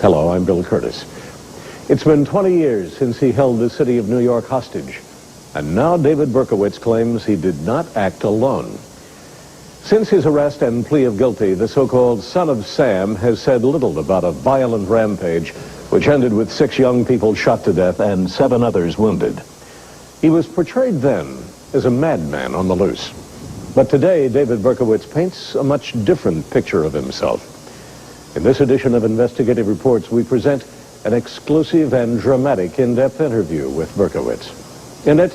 Hello, I'm Bill Curtis. It's been 20 years since he held the city of New York hostage, and now David Berkowitz claims he did not act alone. Since his arrest and plea of guilty, the so-called Son of Sam has said little about a violent rampage which ended with 6 young people shot to death and 7 others wounded. He was portrayed then as a madman on the loose. But today, David Berkowitz paints a much different picture of himself. In this edition of Investigative Reports, we present an exclusive and dramatic in-depth interview with Berkowitz. In it,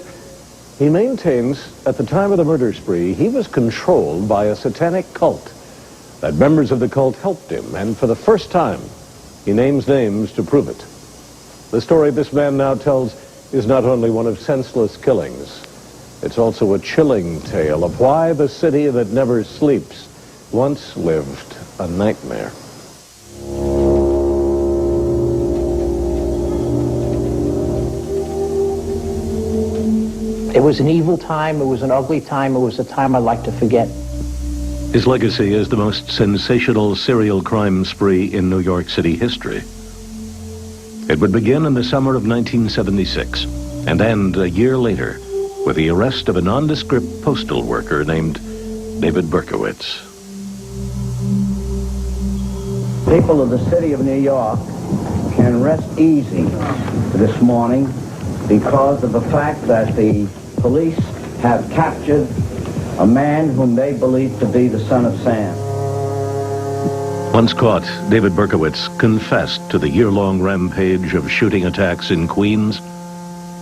he maintains at the time of the murder spree, he was controlled by a satanic cult, that members of the cult helped him, and for the first time, he names names to prove it. The story this man now tells is not only one of senseless killings, it's also a chilling tale of why the city that never sleeps once lived a nightmare. It was an evil time, it was an ugly time, it was a time I'd like to forget. His legacy is the most sensational serial crime spree in New York City history. It would begin in the summer of 1976 and end a year later with the arrest of a nondescript postal worker named David Berkowitz. People of the city of New York can rest easy this morning because of the fact that the police have captured a man whom they believe to be the Son of Sam. Once caught, David Berkowitz confessed to the year-long rampage of shooting attacks in Queens,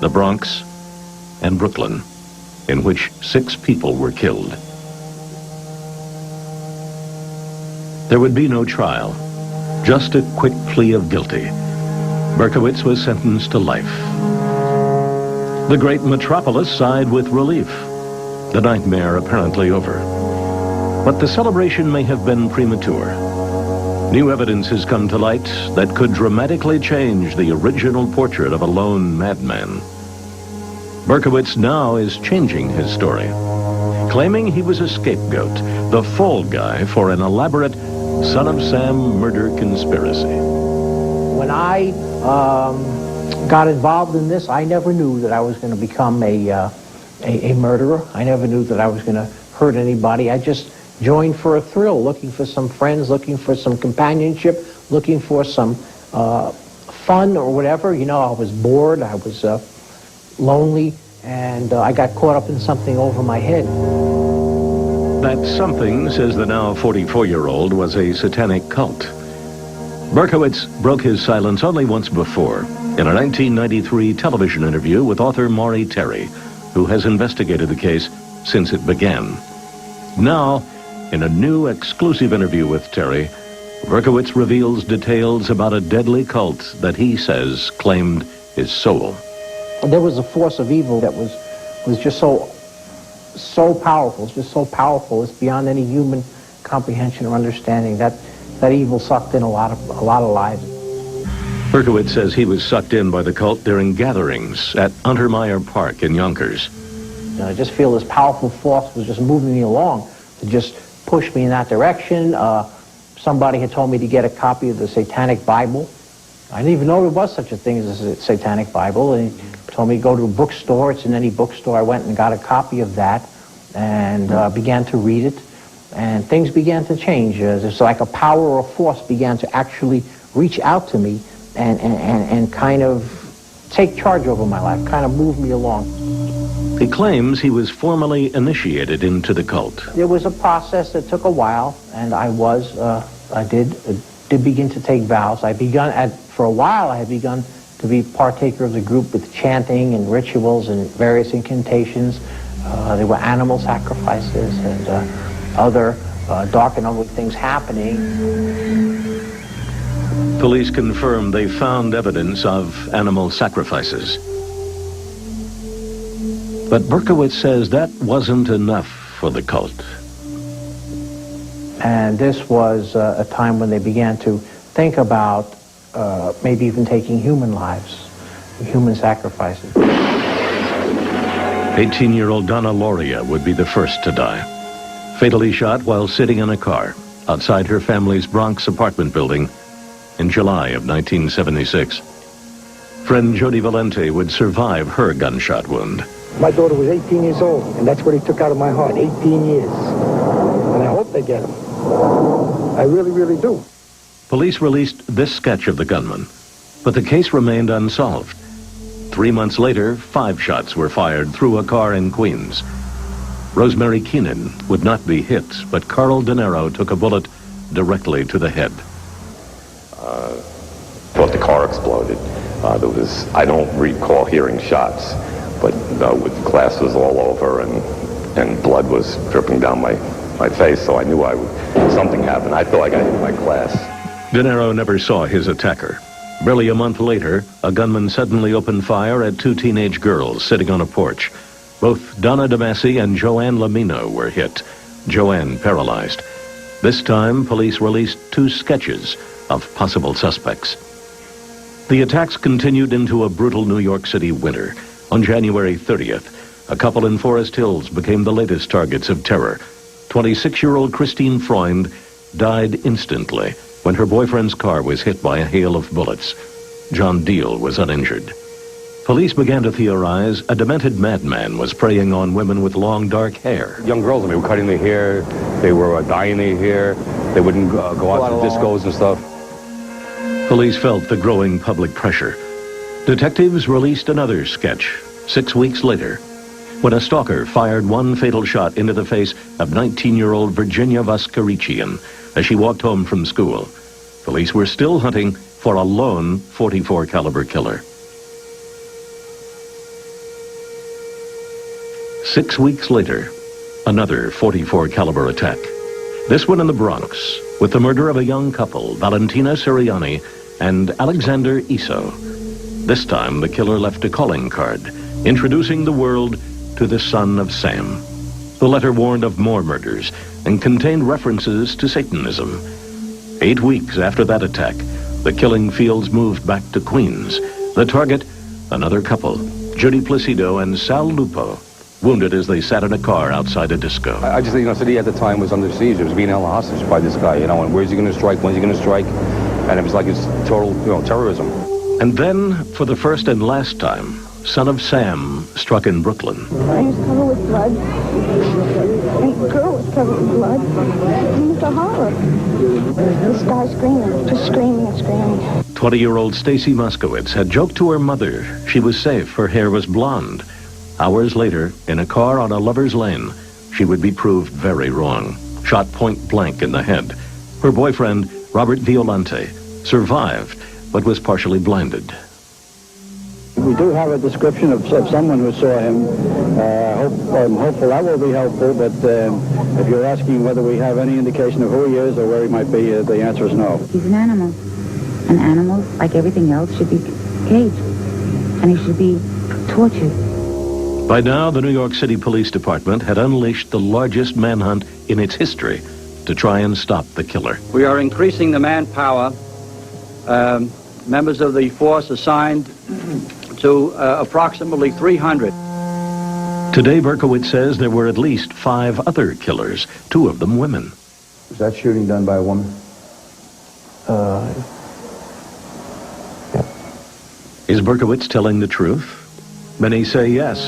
the Bronx, and Brooklyn, in which 6 people were killed. There would be no trial, just a quick plea of guilty. Berkowitz was sentenced to life. The great metropolis sighed with relief, the nightmare apparently over. But the celebration may have been premature. New evidence has come to light that could dramatically change the original portrait of a lone madman. Berkowitz now is changing his story, claiming he was a scapegoat, the fall guy for an elaborate Son of Sam murder conspiracy. When I got involved in this, I never knew that I was going to become a murderer. I never knew that I was going to hurt anybody. I just joined for a thrill, looking for some friends, looking for some companionship, looking for some fun or whatever. You know, I was bored, I was lonely, and I got caught up in something over my head. That something, says the now 44-year-old, was a satanic cult. Berkowitz broke his silence only once before, in a 1993 television interview with author Maury Terry, who has investigated the case since it began. Now, in a new exclusive interview with Terry, Berkowitz reveals details about a deadly cult that he says claimed his soul. There was a force of evil that was just so powerful, just so powerful, it's beyond any human comprehension or understanding. That evil sucked in a lot of lives. Berkowitz says he was sucked in by the cult during gatherings at Untermeyer Park in Yonkers. I just feel this powerful force was just moving me along to just push me in that direction. Somebody had told me to get a copy of the Satanic Bible. I didn't even know there was such a thing as a Satanic Bible. And he told me to go to a bookstore. It's in any bookstore. I went and got a copy of that and began to read it. And things began to change. It's like a power or force began to actually reach out to me and kind of take charge over my life, kind of move me along. He claims he was formally initiated into the cult. There was a process that took a while, and I did begin to take vows. For a while I had begun to be partaker of the group with chanting and rituals and various incantations. There were animal sacrifices and other dark and ugly things happening. Police confirmed they found evidence of animal sacrifices. But Berkowitz says that wasn't enough for the cult. And this was a time when they began to think about maybe even taking human lives, human sacrifices. 18-year-old Donna Loria would be the first to die, fatally shot while sitting in a car outside her family's Bronx apartment building in July of 1976. Friend Jody Valente would survive her gunshot wound. My daughter was 18 years old, and that's what he took out of my heart, 18 years. And I hope they get him. I really, really do. Police released this sketch of the gunman, but the case remained unsolved. 3 months later, 5 shots were fired through a car in Queens. Rosemary Keenan would not be hit, but Carl De Niro took a bullet directly to the head. Thought the car exploded. I don't recall hearing shots, but with glasses all over and blood was dripping down my face, so I knew something happened. I feel like I hit my glass. De Niro never saw his attacker. Barely a month later, a gunman suddenly opened fire at 2 teenage girls sitting on a porch. Both Donna DeMasi and Joanne Lamino were hit, Joanne paralyzed. This time, police released 2 sketches of possible suspects. The attacks continued into a brutal New York City winter. On January 30th, a couple in Forest Hills became the latest targets of terror. 26-year-old Christine Freund died instantly when her boyfriend's car was hit by a hail of bullets. John Deal was uninjured. Police began to theorize a demented madman was preying on women with long, dark hair. Young girls, were cutting their hair, they were dyeing their hair, they wouldn't go out to discos and stuff. Police felt the growing public pressure. Detectives released another sketch 6 weeks later, when a stalker fired 1 fatal shot into the face of 19-year-old Virginia Vaskarichian as she walked home from school. Police were still hunting for a lone .44 caliber killer. 6 weeks later, another .44 caliber attack. This one in the Bronx, with the murder of a young couple, Valentina Siriani and Alexander Iso. This time, the killer left a calling card, introducing the world to the son of Sam. The letter warned of more murders and contained references to Satanism. 8 weeks after that attack, the killing fields moved back to Queens. The target, another couple, Judy Placido and Sal Lupo, wounded as they sat in a car outside a disco. I just, city at the time was under siege. It was being held hostage by this guy, and where's he going to strike, when's he going to strike? And it was like it's total, terrorism. And then, for the first and last time, Son of Sam struck in Brooklyn. I was covered with blood, and the girl was covered with blood. It was a horror. This guy screaming, just screaming and screaming. 20-year-old Stacy Moskowitz had joked to her mother she was safe, her hair was blonde. Hours later, in a car on a lover's lane, she would be proved very wrong, shot point blank in the head. Her boyfriend, Robert Violante, survived, but was partially blinded. We do have a description of someone who saw him. I'm hopeful that will be helpful, but if you're asking whether we have any indication of who he is or where he might be, the answer is no. He's an animal. An animal, like everything else, should be caged, and he should be tortured. By now, the New York City Police Department had unleashed the largest manhunt in its history to try and stop the killer. We are increasing the manpower. Members of the force assigned to approximately 300. Today, Berkowitz says there were at least 5 other killers, 2 of them women. Was that shooting done by a woman? Is Berkowitz telling the truth? Many say yes,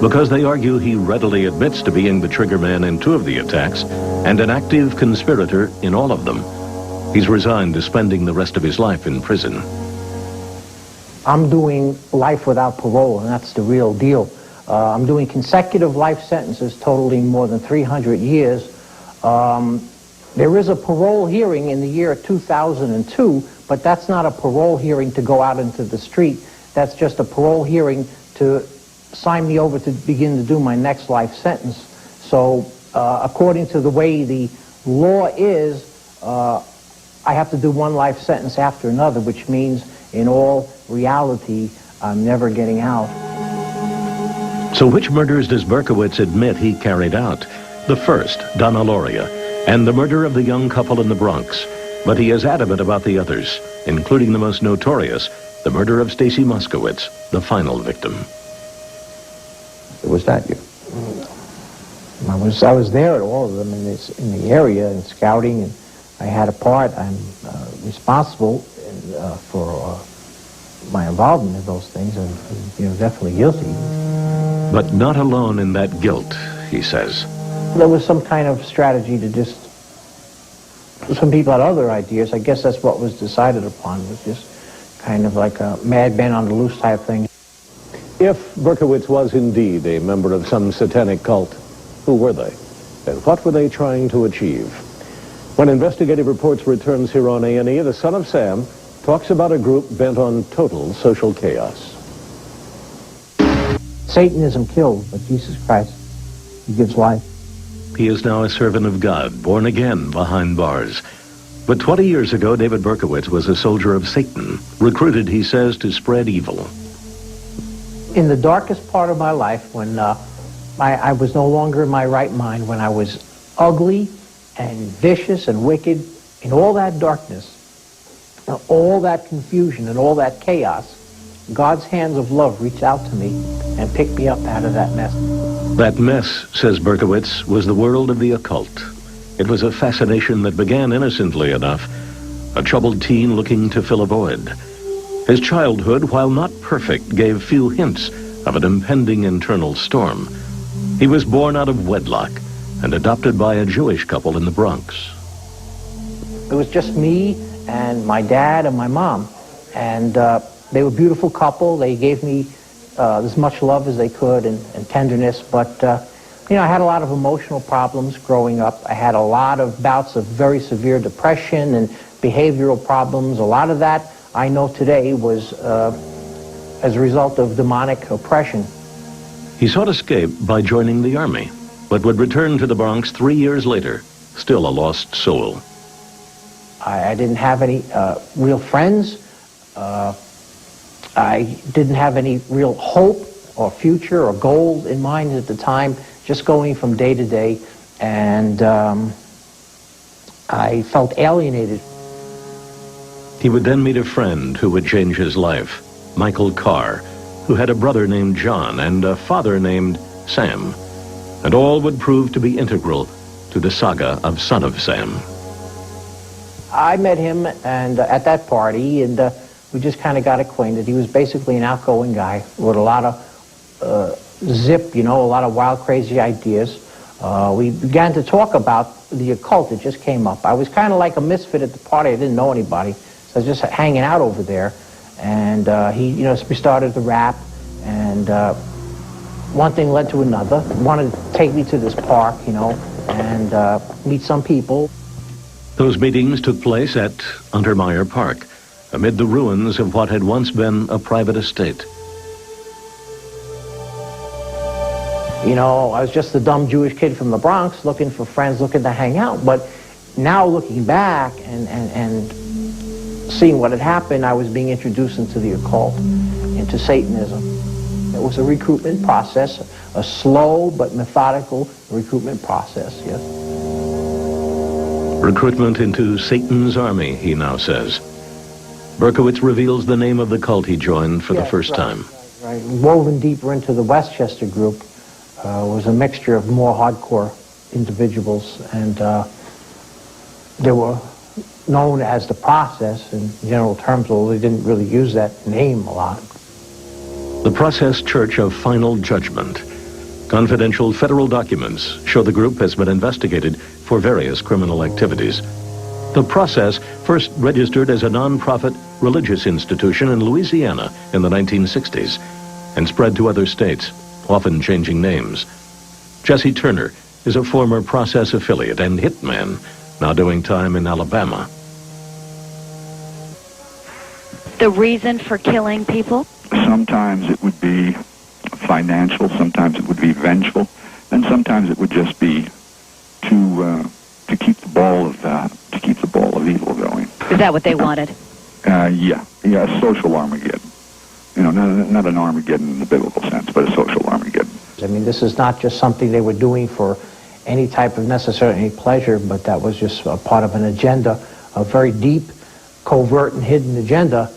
because they argue he readily admits to being the triggerman in 2 of the attacks and an active conspirator in all of them. He's resigned to spending the rest of his life in prison. I'm doing life without parole, and that's the real deal. I'm doing consecutive life sentences totaling more than 300 years. There is a parole hearing in the year 2002, but that's not a parole hearing to go out into the street. That's just a parole hearing to sign me over to begin to do my next life sentence. So according to the way the law is, I have to do one life sentence after another, which means in all reality, I'm never getting out. So which murders does Berkowitz admit he carried out? The first, Donna Loria, and the murder of the young couple in the Bronx. But he is adamant about the others, including the most notorious, the murder of Stacy Moskowitz, the final victim. Was that you? I was there at all of them in the area and scouting, and I had a part. I'm responsible. for my involvement in those things, and definitely guilty. But not alone in that guilt, he says. There was some kind of strategy to just, some people had other ideas. I guess that's what was decided upon, was just kind of like a madman on the loose type thing. If Berkowitz was indeed a member of some satanic cult, who were they? And what were they trying to achieve? When Investigative Reports returns here on A&E, the Son of Sam talks about a group bent on total social chaos. Satanism kills, but Jesus Christ, he gives life. He is now a servant of God, born again behind bars. But 20 years ago, David Berkowitz was a soldier of Satan, recruited, he says, to spread evil. In the darkest part of my life, when I was no longer in my right mind, when I was ugly and vicious and wicked, in all that darkness, all that confusion and all that chaos, God's hands of love reached out to me and picked me up out of that mess. That mess, says Berkowitz, was the world of the occult. It was a fascination that began innocently enough, a troubled teen looking to fill a void. His childhood, while not perfect, gave few hints of an impending internal storm. He was born out of wedlock and adopted by a Jewish couple in the Bronx. It was just me and my dad and my mom, and they were a beautiful couple. They gave me as much love as they could and tenderness, but I had a lot of emotional problems growing up. I had a lot of bouts of very severe depression and behavioral problems. A lot of that I know today was as a result of demonic oppression. He sought escape by joining the army, but would return to the Bronx 3 years later, still a lost soul. I didn't have any real friends. I didn't have any real hope or future or goals in mind at the time, just going from day to day, and I felt alienated. He would then meet a friend who would change his life, Michael Carr, who had a brother named John and a father named Sam, and all would prove to be integral to the saga of Son of Sam. I met him and at that party, and we just kind of got acquainted. He was basically an outgoing guy with a lot of zip, a lot of wild, crazy ideas. We began to talk about the occult. It just came up. I was kind of like a misfit at the party. I didn't know anybody, so I was just hanging out over there. And we started to rap, and one thing led to another. He wanted to take me to this park, and meet some people. Those meetings took place at Untermeyer Park, amid the ruins of what had once been a private estate. I was just a dumb Jewish kid from the Bronx looking for friends, looking to hang out. But now looking back and seeing what had happened, I was being introduced into the occult, into Satanism. It was a recruitment process, a slow but methodical recruitment process, yes. Recruitment into Satan's army, he now says. Berkowitz reveals the name of the cult he joined for the first time. Right. Woven deeper into the Westchester group was a mixture of more hardcore individuals, and they were known as the Process in general terms, although they didn't really use that name a lot. The Process Church of Final Judgment. Confidential federal documents show the group has been investigated for various criminal activities. The Process first registered as a non-profit religious institution in Louisiana in the 1960s and spread to other states, often changing names. Jesse Turner is a former Process affiliate and hitman, now doing time in Alabama. The reason for killing people? Sometimes it would be financial, sometimes it would be vengeful, and sometimes it would just be to keep the ball of evil going. Is that what they wanted? Yeah, social Armageddon. Not an Armageddon in the biblical sense, but a social Armageddon. I mean, this is not just something they were doing for any type of necessary pleasure, but that was just a part of an agenda, a very deep, covert and hidden agenda.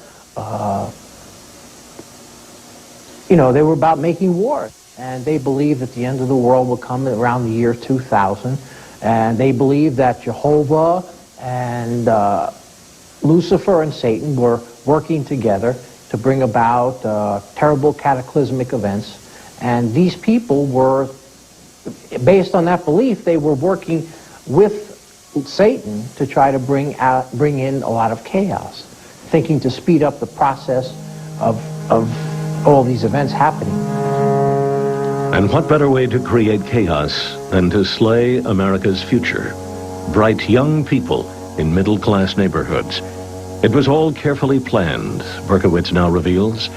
They were about making war, and they believed that the end of the world would come around the year 2000, and they believed that Jehovah and Lucifer and Satan were working together to bring about terrible cataclysmic events. And these people were, based on that belief, they were working with Satan to try to bring in a lot of chaos, thinking to speed up the process of all these events happening. And what better way to create chaos than to slay America's future? Bright young people in middle-class neighborhoods. It was all carefully planned, Berkowitz now reveals.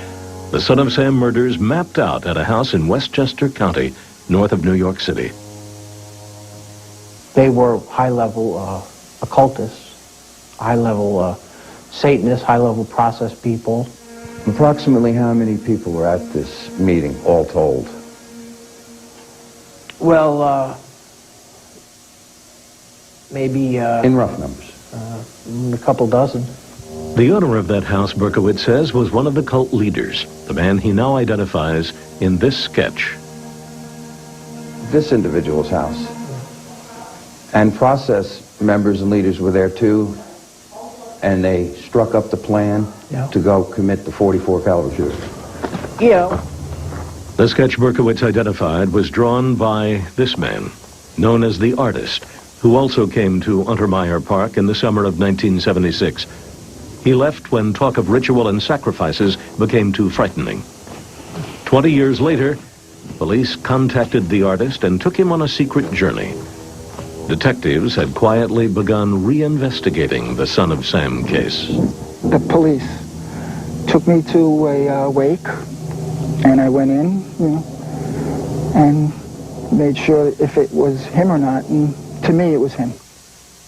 The Son of Sam murders mapped out at a house in Westchester County, north of New York City. They were high-level occultists, high-level Satanists, high-level process people. Approximately how many people were at this meeting, all told? Well, maybe... in rough numbers? A couple dozen. The owner of that house, Berkowitz says, was one of the cult leaders, the man he now identifies in this sketch. This individual's house. And process members and leaders were there too, and they struck up the plan to go commit the .44 caliber shooting. Yeah. The sketch Berkowitz identified was drawn by this man, known as the Artist, who also came to Untermeyer Park in the summer of 1976. He left when talk of ritual and sacrifices became too frightening. 20 years later, police contacted the Artist and took him on a secret journey. Detectives had quietly begun reinvestigating the Son of Sam case. The police took me to a wake, and I went in, and made sure if it was him or not, and to me it was him.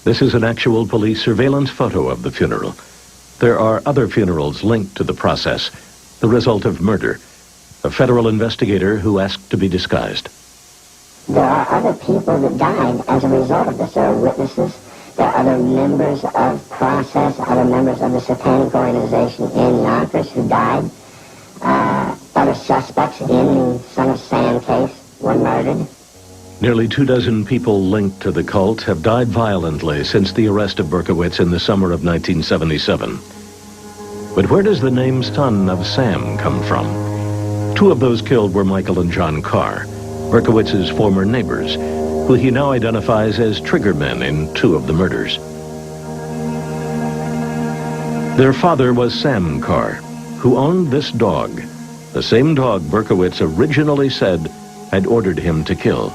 This is an actual police surveillance photo of the funeral. There are other funerals linked to the process, the result of murder. A federal investigator who asked to be disguised. There are other people that died as a result of this. There are witnesses. There are other members of process, other members of the satanic organization in Yonkers who died. Other suspects in the Son of Sam case were murdered. Nearly 24 people linked to the cult have died violently since the arrest of Berkowitz in the summer of 1977. But where does the name Son of Sam come from? Two of those killed were Michael and John Carr, Berkowitz's former neighbors, who he now identifies as triggermen in two of the murders. Their father was Sam Carr, who owned this dog, the same dog Berkowitz originally said had ordered him to kill.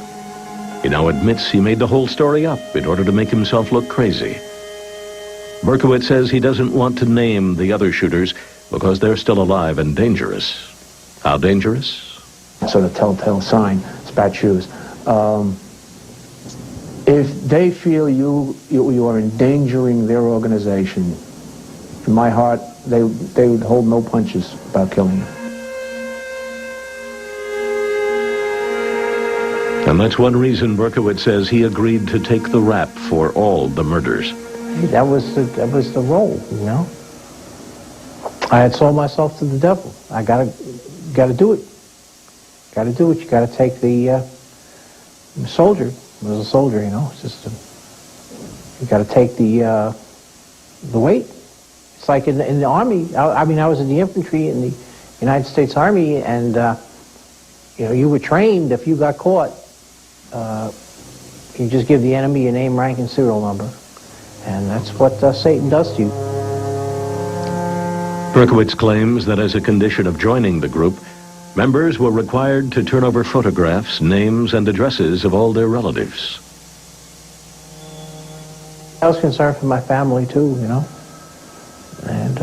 He now admits he made the whole story up in order to make himself look crazy. Berkowitz says he doesn't want to name the other shooters because they're still alive and dangerous. How dangerous? Sort of telltale sign. It's bad shoes. If they feel you are endangering their organization, in my heart, they would hold no punches about killing you. And that's one reason Berkowitz says he agreed to take the rap for all the murders. That was the role, I had sold myself to the devil. I gotta do it. Gotta do it. You gotta take the soldier. I was a soldier, It's just you gotta take the weight. It's like in the Army. I was in the infantry in the United States Army, and you were trained if you got caught. You just give the enemy your name, rank, and serial number. And that's what Satan does to you. Berkowitz claims that as a condition of joining the group, members were required to turn over photographs, names, and addresses of all their relatives. I was concerned for my family, too, And,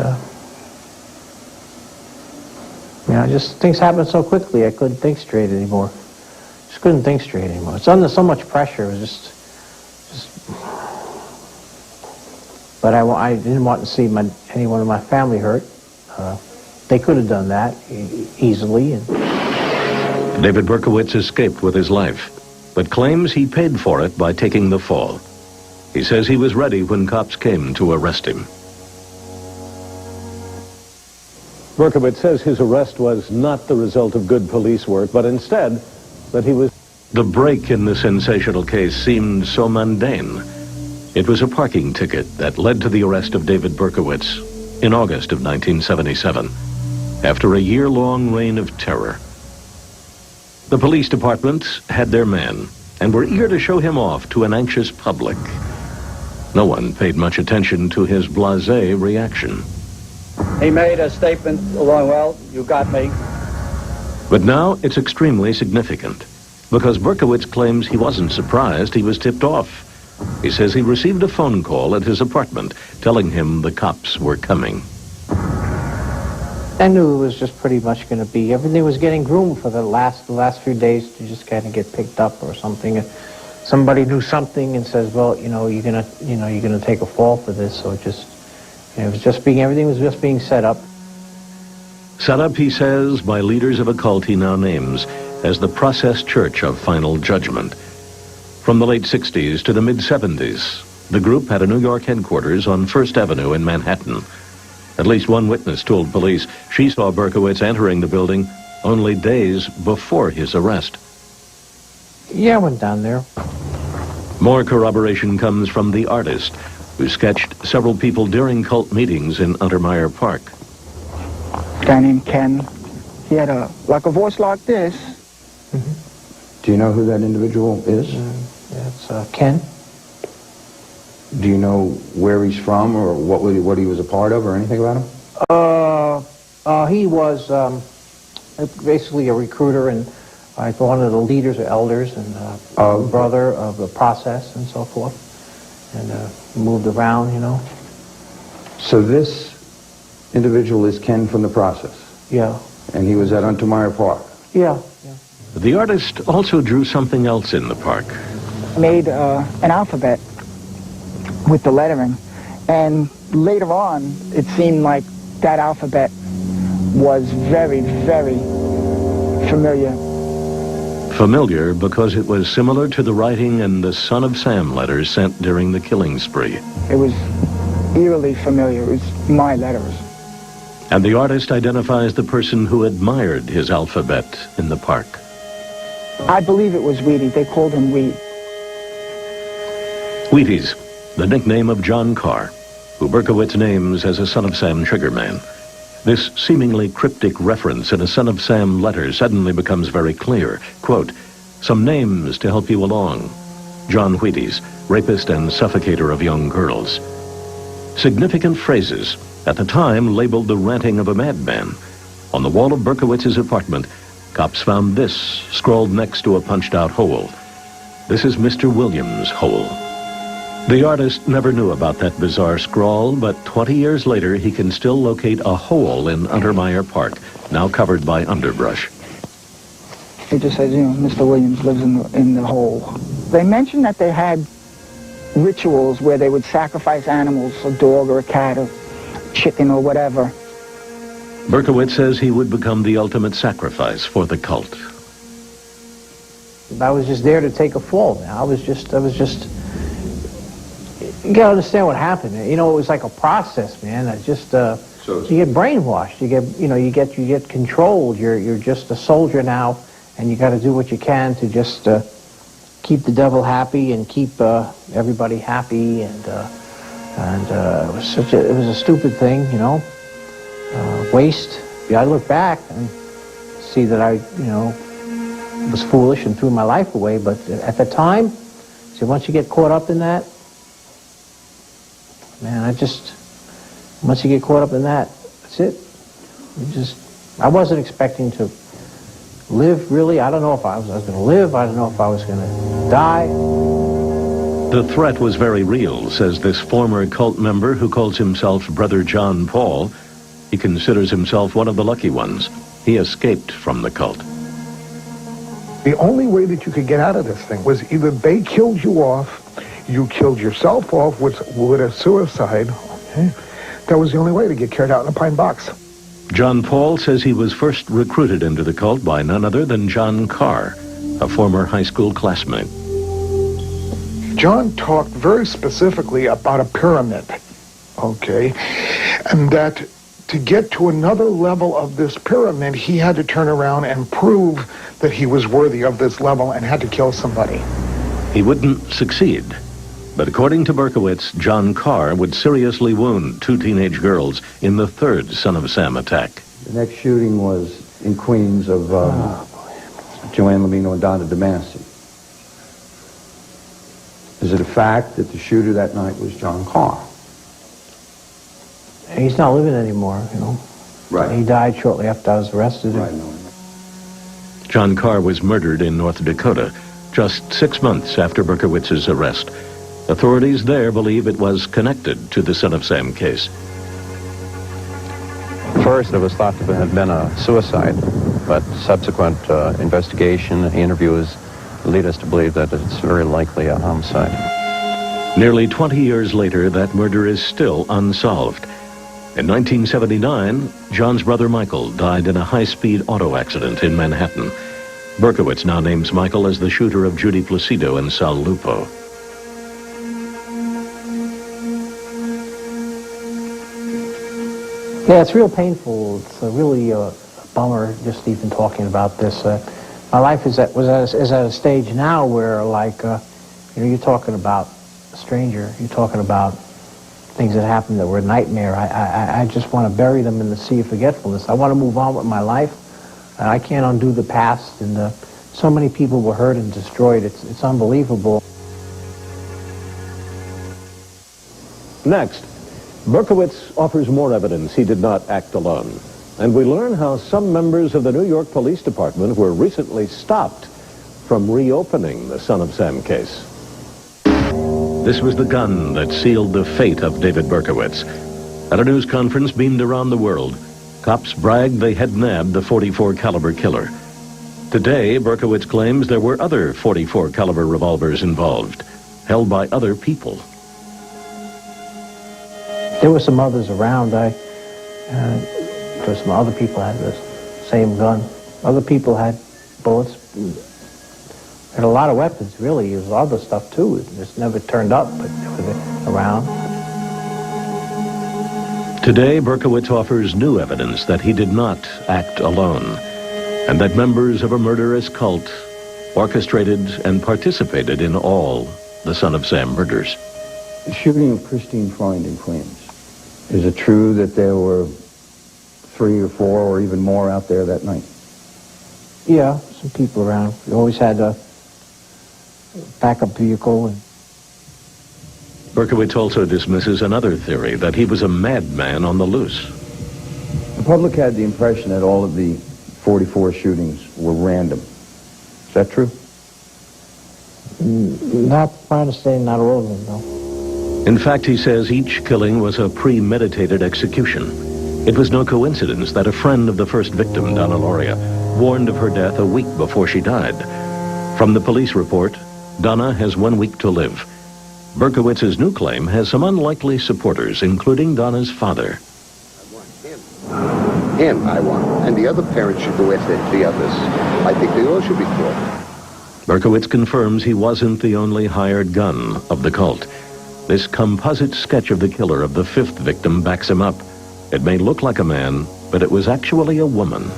just things happen so quickly, I couldn't think straight anymore. Just couldn't think straight anymore. It's under so much pressure. It was just. But I didn't want to see anyone in my family hurt. They could have done that easily. David Berkowitz escaped with his life, but claims he paid for it by taking the fall. He says he was ready when cops came to arrest him. Berkowitz says his arrest was not the result of good police work, but instead that he was... The break in the sensational case seemed so mundane. It was a parking ticket that led to the arrest of David Berkowitz in August of 1977, after a year-long reign of terror. The police department had their man and were eager to show him off to an anxious public. No one paid much attention to his blasé reaction. He made a statement along, well, you got me. But now it's extremely significant, because Berkowitz claims he wasn't surprised, he was tipped off. He says he received a phone call at his apartment telling him the cops were coming. I knew it was just pretty much going to be, everything was getting groomed for the last few days to just kind of get picked up or something. Somebody knew something and says, well, you're gonna take a fall for this. So it just, it was just being, everything was just being set up. Set up, he says, by leaders of a cult he now names as the Process Church of Final Judgment. From the late 60s to the mid-70s, the group had a New York headquarters on First Avenue in Manhattan. At least one witness told police she saw Berkowitz entering the building only days before his arrest. Yeah, I went down there. More corroboration comes from the artist, who sketched several people during cult meetings in Untermeyer Park. A guy named Ken. He had a voice like this. Mm-hmm. Do you know who that individual is? That's Ken. Do you know where he's from or what he was a part of or anything about him? He was basically a recruiter and one of the leaders or elders and brother of the Process and so forth. And moved around, So this individual is Ken from the Process? Yeah. And he was at Untermeyer Park? Yeah. The artist also drew something else in the park. Made an alphabet with the lettering, and later on it seemed like that alphabet was very, very familiar. Familiar because it was similar to the writing in the Son of Sam letters sent during the killing spree. It was eerily familiar. It was my letters. And the artist identifies the person who admired his alphabet in the park. I believe it was Wheatie. They called him Wheat. Wheaties, the nickname of John Carr, who Berkowitz names as a Son of Sam triggerman. This seemingly cryptic reference in a Son of Sam letter suddenly becomes very clear. Quote, some names to help you along. John Wheaties, rapist and suffocator of young girls. Significant phrases, at the time labeled the ranting of a madman. On the wall of Berkowitz's apartment, cops found this scrawled next to a punched-out hole. This is Mr. Williams' hole. The artist never knew about that bizarre scrawl, but 20 years later, he can still locate a hole in Untermeyer Park, now covered by underbrush. It just says, Mr. Williams lives in the hole. They mentioned that they had rituals where they would sacrifice animals, a dog or a cat or chicken or whatever. Berkowitz says he would become the ultimate sacrifice for the cult. I was just there to take a fall, man. I was just, you gotta understand what happened. It was like a process, man. You get brainwashed. You get controlled. You're just a soldier now, and you got to do what you can to just keep the devil happy and keep everybody happy. And it was a stupid thing, waste. Yeah, I look back and see that I, was foolish and threw my life away. But at the time, once you get caught up in that. Man, once you get caught up in that, that's it. I wasn't expecting to live, really. I don't know if I was going to live. I don't know if I was going to die. The threat was very real, says this former cult member who calls himself Brother John Paul. He considers himself one of the lucky ones. He escaped from the cult. The only way that you could get out of this thing was either they killed you off, you killed yourself off with a suicide. Okay. That was the only way to get carried out in a pine box. John Paul says he was first recruited into the cult by none other than John Carr, a former high school classmate. John talked very specifically about a pyramid, okay? And that to get to another level of this pyramid, he had to turn around and prove that he was worthy of this level and had to kill somebody. He wouldn't succeed. But according to Berkowitz, John Carr would seriously wound 2 teenage girls in the 3rd Son of Sam attack. The next shooting was in Queens of Joanne Lamino and Donna DeMasi. Is it a fact that the shooter that night was John Carr? He's not living anymore, you know. Right. He died shortly after I was arrested. Right, no. John Carr was murdered in North Dakota just 6 months after Berkowitz's arrest. Authorities there believe it was connected to the Son of Sam case. First, it was thought to have been a suicide, but subsequent investigation and interviews lead us to believe that it's very likely a homicide. Nearly 20 years later, that murder is still unsolved. In 1979, John's brother Michael died in a high-speed auto accident in Manhattan. Berkowitz now names Michael as the shooter of Judy Placido and Sal Lupo. Yeah, it's real painful. It's a really a bummer just even talking about this. My life is at a stage now where, like, you're talking about a stranger. You're talking about things that happened that were a nightmare. I just want to bury them in the sea of forgetfulness. I want to move on with my life. I can't undo the past, and so many people were hurt and destroyed. It's unbelievable. Next, Berkowitz offers more evidence he did not act alone. And we learn how some members of the New York Police Department were recently stopped from reopening the Son of Sam case. This was the gun that sealed the fate of David Berkowitz. At a news conference beamed around the world, cops bragged they had nabbed the .44 caliber killer. Today, Berkowitz claims there were other .44 caliber revolvers involved, held by other people. There were some others around. Some other people had the same gun. Other people had bullets. Had a lot of weapons, really. There was other stuff, too. It just never turned up, but they were around. Today, Berkowitz offers new evidence that he did not act alone, and that members of a murderous cult orchestrated and participated in all the Son of Sam murders. The shooting of Christine Freund in Queens. Is it true that there were 3 or 4 or even more out there that night? Yeah, some people around. We always had a backup vehicle. Berkowitz also dismisses another theory, that he was a madman on the loose. The public had the impression that all of the 44 shootings were random. Is that true? Not my understanding, not all of them, though. In fact, he says each killing was a premeditated execution. It was no coincidence that a friend of the first victim, Donna Loria, warned of her death a week before she died. From the police report, Donna has 1 week to live. Berkowitz's new claim has some unlikely supporters, including Donna's father. Him, I want. And the other parents should go after the others. I think they all should be caught. Berkowitz confirms he wasn't the only hired gun of the cult. This composite sketch of the killer of the 5th victim backs him up. It may look like a man, but it was actually a woman.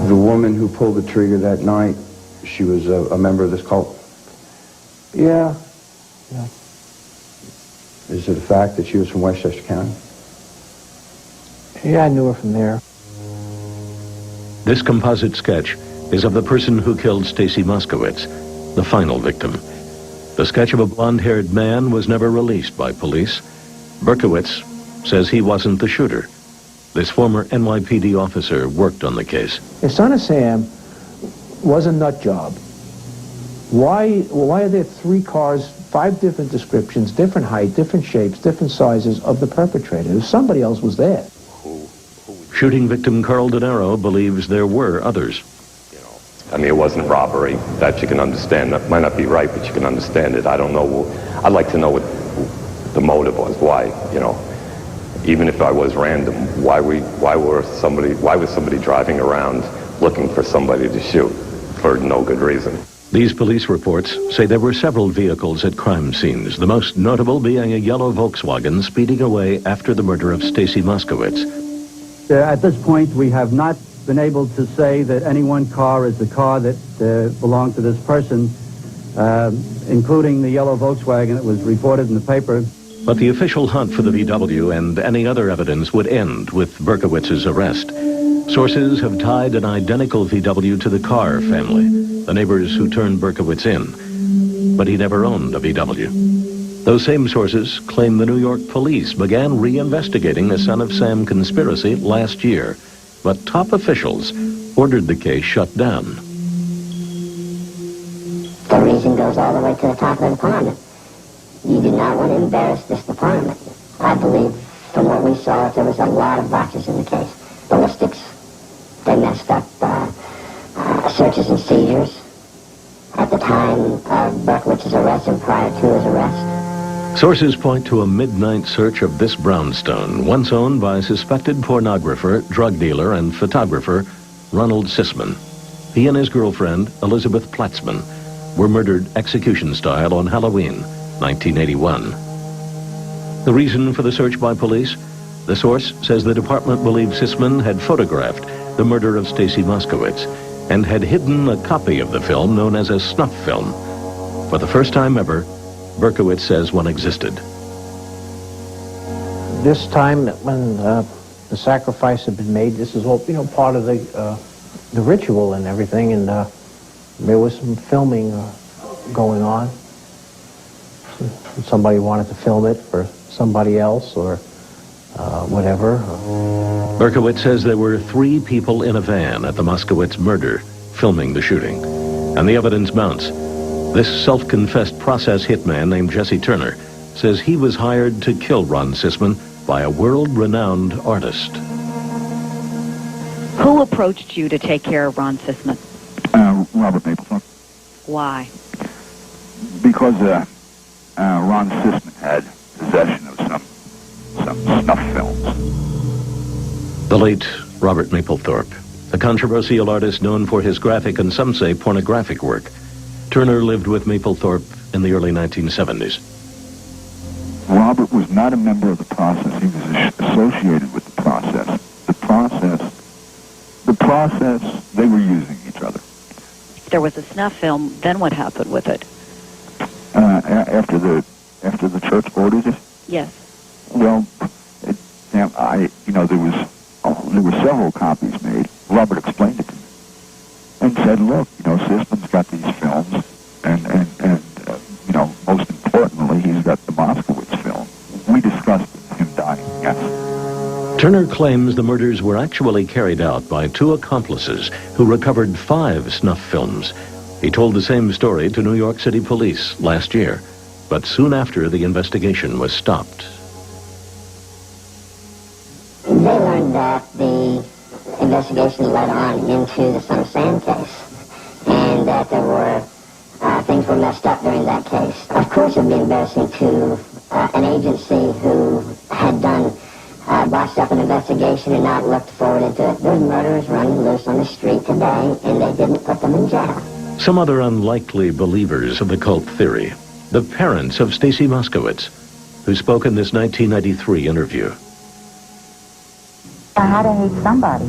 The woman who pulled the trigger that night, she was a member of this cult? Yeah. Is it a fact that she was from Westchester County? Yeah, I knew her from there. This composite sketch is of the person who killed Stacy Moskowitz, the final victim. The sketch of a blonde-haired man was never released by police. Berkowitz says he wasn't the shooter. This former NYPD officer worked on the case. If Son of Sam was a nut job, why are there 3 cars, 5 different descriptions, different height, different shapes, different sizes of the perpetrator? If somebody else was there. Shooting victim Carl De Niro believes there were others. I mean, it wasn't robbery. That you can understand. That might not be right, but you can understand it. I don't know. I'd like to know what the motive was. Why, even if I was random, why was somebody driving around looking for somebody to shoot for no good reason? These police reports say there were several vehicles at crime scenes, the most notable being a yellow Volkswagen speeding away after the murder of Stacy Moskowitz. At this point, we have not been able to say that any one car is the car that belonged to this person. including the yellow Volkswagen that was reported in the paper. But the official hunt for the VW and any other evidence would end with Berkowitz's arrest. Sources have tied an identical VW to the Carr family, the neighbors who turned Berkowitz in. But he never owned a VW. Those same sources claim the New York police began reinvestigating the Son of Sam conspiracy last year, but top officials ordered the case shut down. The reason goes all the way to the top of the department. You do not want to embarrass this department. I believe, from what we saw, there was a lot of botches in the case. Ballistics, they messed up searches and seizures at the time of Berkowitz's arrest and prior to his arrest. Sources point to a midnight search of this brownstone, once owned by suspected pornographer, drug dealer, and photographer Ronald Sisman. He and his girlfriend, Elizabeth Platzman, were murdered execution-style on Halloween, 1981. The reason for the search by police? The source says the department believed Sisman had photographed the murder of Stacy Moskowitz and had hidden a copy of the film known as a snuff film. For the first time ever, Berkowitz says one existed. This time when the sacrifice had been made, this is all, part of the ritual and everything, and there was some filming going on. Somebody wanted to film it for somebody else or whatever. Berkowitz says there were 3 people in a van at the Moskowitz murder filming the shooting, and the evidence mounts. This self-confessed process hitman named Jesse Turner says he was hired to kill Ron Sisman by a world-renowned artist. Who approached you to take care of Ron Sisman? Robert Mapplethorpe. Why? Because Ron Sisman had possession of some snuff films. The late Robert Mapplethorpe, a controversial artist known for his graphic and some say pornographic work. Turner lived with Mapplethorpe in the early 1970s. Robert was not a member of the process. He was associated with the process. The process, they were using each other. If there was a snuff film, then what happened with it? After the church ordered it? Yes. Well, there were several copies made. Robert explained it to me and said, look, Sisman's got these films, and most importantly, he's got the Moskowitz film. We discussed him dying, yes. Turner claims the murders were actually carried out by 2 accomplices who recovered 5 snuff films. He told the same story to New York City police last year, but soon after the investigation was stopped. They learned that the investigation led on into the Son of Sam case, and that there were things were messed up during that case. Of course, it would be embarrassing to an agency who had done botched up an investigation and not looked forward into it. There's murderers running loose on the street today, and they didn't put them in jail. Some other unlikely believers of the cult theory, the parents of Stacy Moskowitz, who spoke in this 1993 interview. I had to hate somebody.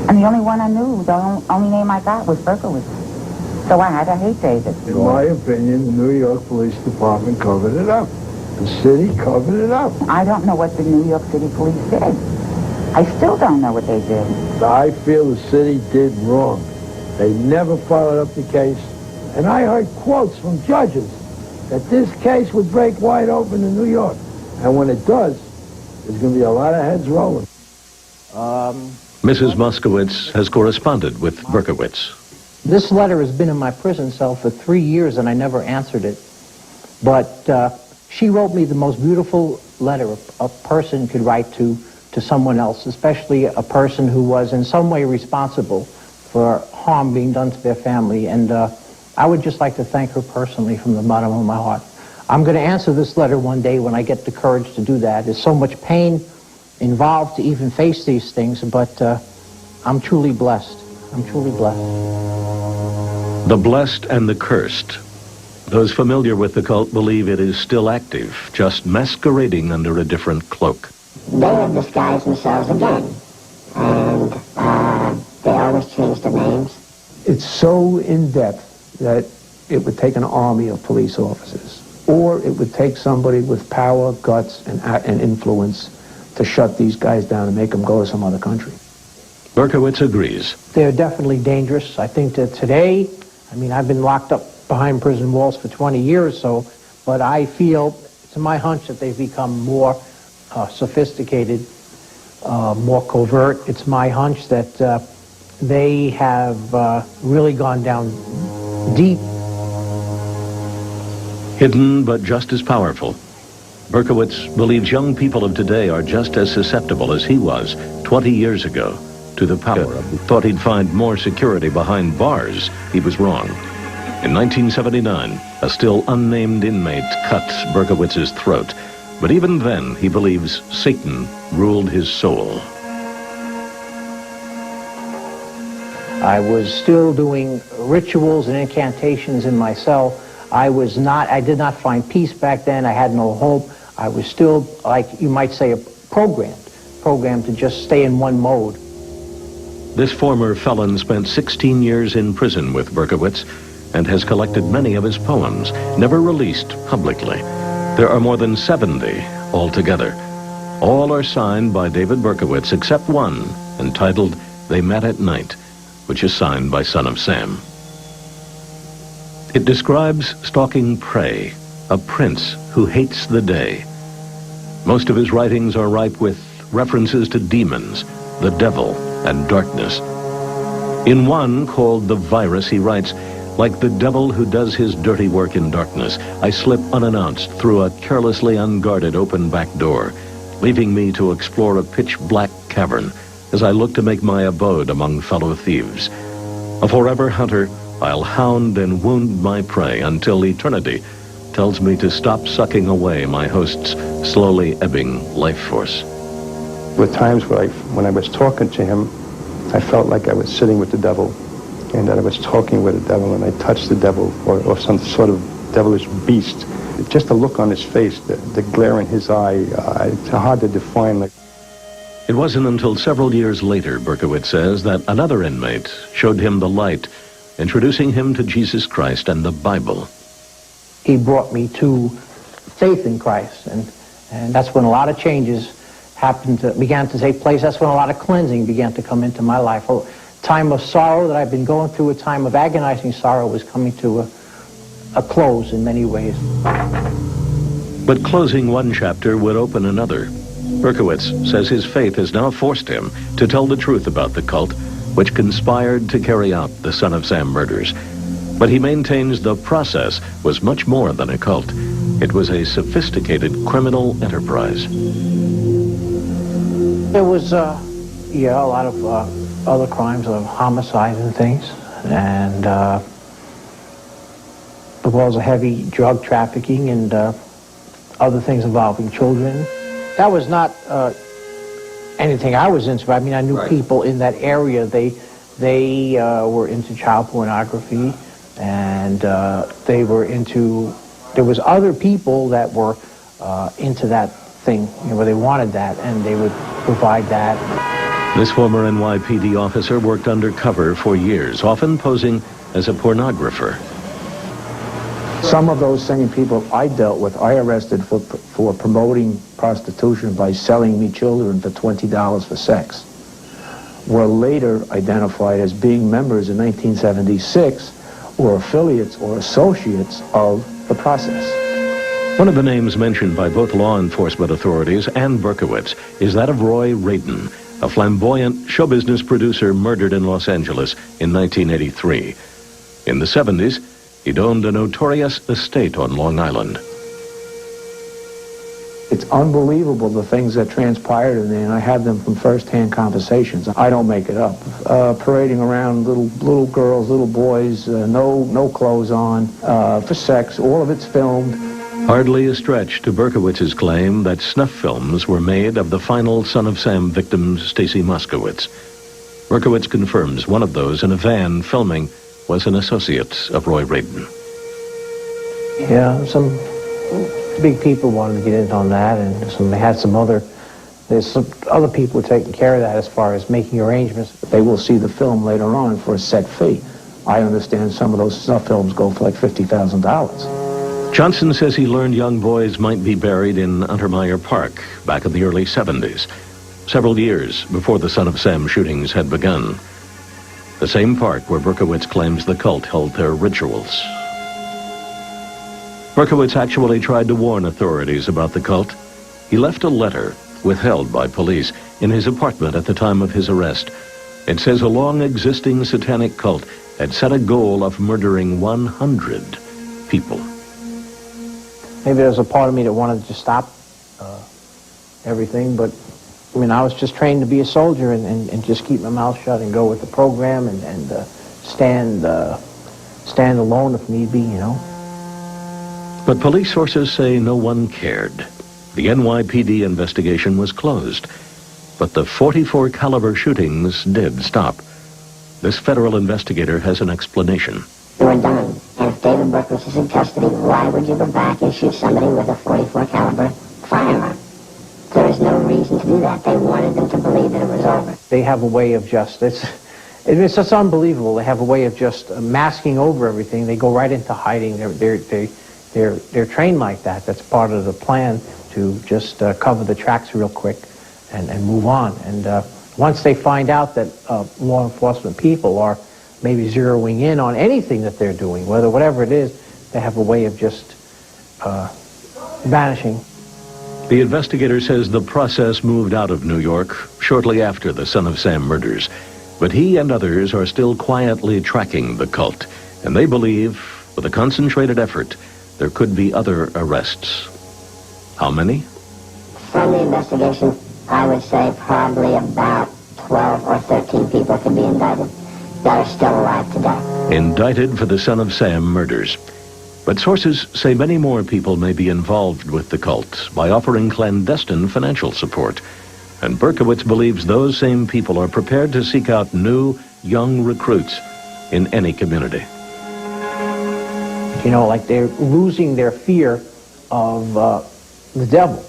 And the only one I knew, the only name I got was Berkowitz. So I had to hate David. In my opinion, the New York Police Department covered it up. The city covered it up. I don't know what the New York City Police did. I still don't know what they did. I feel the city did wrong. They never followed up the case. And I heard quotes from judges that this case would break wide open in New York. And when it does, there's going to be a lot of heads rolling. Mrs. Moskowitz has corresponded with Berkowitz. This letter has been in my prison cell for 3 years, and I never answered it. But she wrote me the most beautiful letter a person could write to someone else, especially a person who was in some way responsible for harm being done to their family. And I would just like to thank her personally from the bottom of my heart. I'm going to answer this letter one day when I get the courage to do that. There's so much pain involved to even face these things, but I'm truly blessed. I'm truly blessed. The blessed and the cursed. Those familiar with the cult believe it is still active, just masquerading under a different cloak. They have disguised themselves again, and they always change their names. It's so in-depth that it would take an army of police officers, or it would take somebody with power, guts, and influence to shut these guys down and make them go to some other country. Berkowitz agrees. They're definitely dangerous. I think that today, I mean, I've been locked up behind prison walls for 20 years, but I feel, it's my hunch that they've become more sophisticated, more covert. It's my hunch that they have really gone down deep. Hidden but just as powerful. Berkowitz believes young people of today are just as susceptible as he was 20 years ago to the power of. Thought he'd find more security behind bars. He was wrong. In 1979, a still unnamed inmate cut Berkowitz's throat. But even then, he believes Satan ruled his soul. I was still doing rituals and incantations in my cell. I did not find peace back then. I had no hope. I was still, like you might say, programmed to just stay in one mode. This former felon spent 16 years in prison with Berkowitz and has collected many of his poems, never released publicly. There are more than 70 altogether. All are signed by David Berkowitz except one, entitled They Met at Night, which is signed by Son of Sam. It describes stalking prey, a prince who hates the day. Most of his writings are ripe with references to demons, the devil, and darkness. In one, called The Virus, he writes, "Like the devil who does his dirty work in darkness, I slip unannounced through a carelessly unguarded open back door, leaving me to explore a pitch-black cavern as I look to make my abode among fellow thieves. A forever hunter, I'll hound and wound my prey until eternity tells me to stop sucking away my host's slowly ebbing life force." With times when I was talking to him, I felt like I was sitting with the devil, and that I was talking with the devil, and I touched the devil or some sort of devilish beast. Just the look on his face, the glare in his eye, it's hard to define. It wasn't until several years later, Berkowitz says, that another inmate showed him the light, introducing him to Jesus Christ and the Bible. He brought me to faith in Christ, and that's when a lot of changes began to take place. That's when a lot of cleansing began to come into my life. A time of sorrow that I've been going through, a time of agonizing sorrow, was coming to a close in many ways. But closing one chapter would open another. Berkowitz says his faith has now forced him to tell the truth about the cult, which conspired to carry out the Son of Sam murders. But he maintains the process was much more than a cult. It was a sophisticated criminal enterprise. There was, a lot of other crimes, of homicides and things, and as well as a heavy drug trafficking and other things involving children. That was not anything I was into. I mean, I knew people in that area. They were into child pornography, and they were into. There was other people that were into that thing, where they wanted that, and they would provide that. This former NYPD officer worked undercover for years, often posing as a pornographer. Some of those same people I dealt with, I arrested for promoting prostitution by selling me children for $20 for sex, were later identified as being members in 1976 or affiliates or associates of the process. One of the names mentioned by both law enforcement authorities and Berkowitz is that of Roy Radin, a flamboyant show business producer murdered in Los Angeles in 1983. In the 70s, he'd owned a notorious estate on Long Island. It's unbelievable the things that transpired in there, and I have them from first-hand conversations. I don't make it up. Parading around little girls, little boys, no clothes on, for sex. All of it's filmed. Hardly a stretch to Berkowitz's claim that snuff films were made of the final Son of Sam victim, Stacy Moskowitz. Berkowitz confirms one of those in a van filming was an associate of Roy Radin. Yeah, some big people wanted to get in on that, and there's some other people taking care of that as far as making arrangements. They will see the film later on for a set fee. I understand some of those snuff films go for like $50,000. Johnson says he learned young boys might be buried in Untermeyer Park back in the early 70s, several years before the Son of Sam shootings had begun. The same park where Berkowitz claims the cult held their rituals. Berkowitz actually tried to warn authorities about the cult. He left a letter, withheld by police, in his apartment at the time of his arrest. It says a long-existing satanic cult had set a goal of murdering 100 people. Maybe there's a part of me that wanted to stop everything, but I mean, I was just trained to be a soldier and just keep my mouth shut and go with the program and stand alone if need be, you know. But police sources say no one cared. The NYPD investigation was closed, but the .44 caliber shootings did stop. This federal investigator has an explanation. You were done. And if David Berkowitz is in custody, why would you go back and shoot somebody with a .44 caliber firearm? There is no reason to do that. They wanted them to believe that it was over. They have a way of just, it's just unbelievable. They have a way of just masking over everything. They go right into hiding. They're trained like that. That's part of the plan, to just cover the tracks real quick and move on. And once they find out that law enforcement people are maybe zeroing in on anything that they're doing, whatever it is, they have a way of just vanishing. The investigator says the process moved out of New York shortly after the Son of Sam murders, but he and others are still quietly tracking the cult, and they believe, with a concentrated effort, there could be other arrests. How many? From the investigation, I would say probably about 12 or 13 people could be indicted that are still alive today. Indicted for the Son of Sam murders. But sources say many more people may be involved with the cult by offering clandestine financial support. And Berkowitz believes those same people are prepared to seek out new, young recruits in any community. You know, like they're losing their fear of the devil.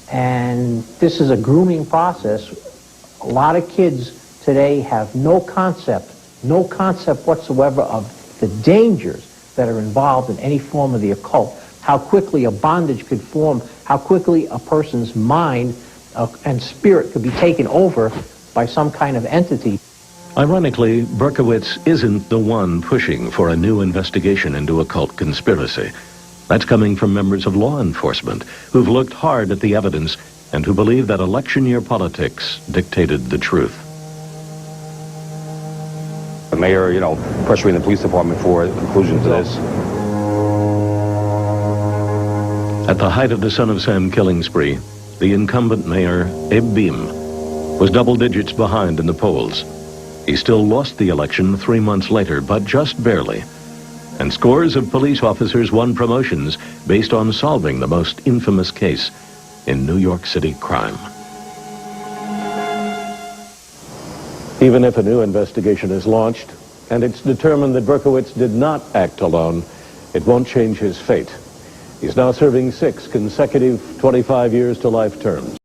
And this is a grooming process. A lot of kids today have no concept whatsoever of the dangers that are involved in any form of the occult, how quickly a bondage could form, how quickly a person's mind and spirit could be taken over by some kind of entity. Ironically, Berkowitz isn't the one pushing for a new investigation into occult conspiracy. That's coming from members of law enforcement who've looked hard at the evidence and who believe that election year politics dictated the truth. The mayor, pressuring the police department for a conclusion to this. At the height of the Son of Sam killing spree, the incumbent mayor, Abe Beam, was double digits behind in the polls. He still lost the election 3 months later, but just barely. And scores of police officers won promotions based on solving the most infamous case in New York City crime. Even if a new investigation is launched, and it's determined that Berkowitz did not act alone, it won't change his fate. He's now serving 6 consecutive 25 years to life terms.